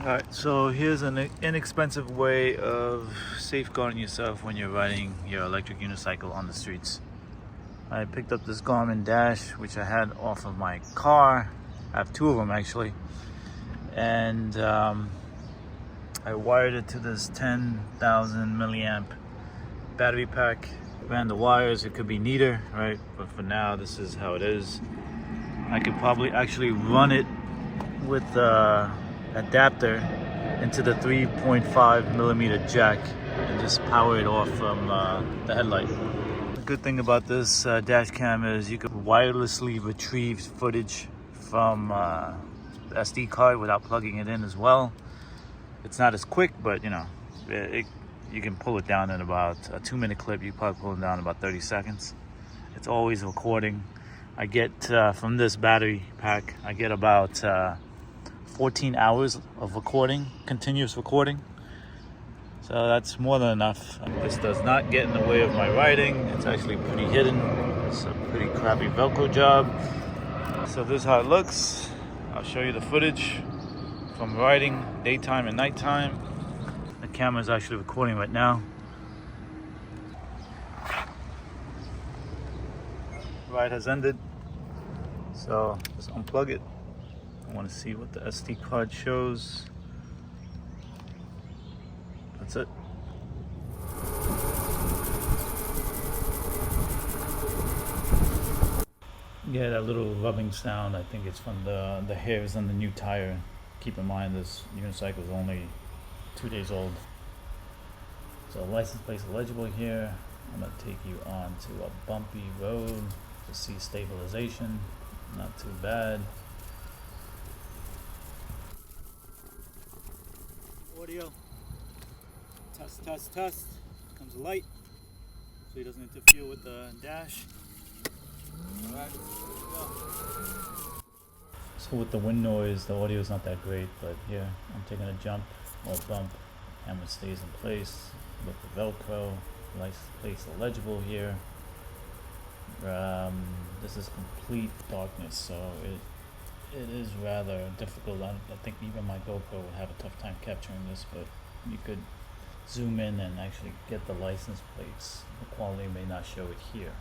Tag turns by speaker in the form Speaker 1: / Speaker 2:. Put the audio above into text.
Speaker 1: Alright, so here's an inexpensive way of safeguarding yourself when you're riding your electric unicycle on the streets. I picked up this Garmin Dash, which I had off of my car. I have two of them actually. And I wired it to this 10,000 milliamp battery pack. Ran the wires, it could be neater, right? But for now, this is how it is. I could probably actually run it with adapter into the 3.5 millimeter jack and just power it off from the headlight. The good thing about this dash cam is you can wirelessly retrieve footage from the SD card without plugging it in as well. It's not as quick, but you know, you can pull it down in about a 2-minute clip. You probably pull it down in about 30 seconds. It's always recording. I get from this battery pack, I get about 14 hours of recording, continuous recording. So that's more than enough. This does not get in the way of my riding. It's actually pretty hidden. It's a pretty crappy Velcro job. So this is how it looks. I'll show you the footage from riding, daytime and nighttime. The camera is actually recording right now. Ride has ended. So just unplug it. I want to see what the SD card shows. That's it. Yeah, that little rubbing sound, I think it's from the hairs on the new tire. Keep in mind this unicycle is only 2 days old. So license plate's illegible here. I'm going to take you on to a bumpy road to see stabilization. Not too bad. Audio. Test, test, test. Comes a light so he doesn't interfere with the dash. Alright, go. So with the wind noise, the audio is not that great, but here I'm taking a jump or bump. Camera stays in place with the Velcro. License plate's illegible here. This is complete darkness, so it is rather difficult. I think even my GoPro would have a tough time capturing this, but you could zoom in and actually get the license plates. The quality may not show it here.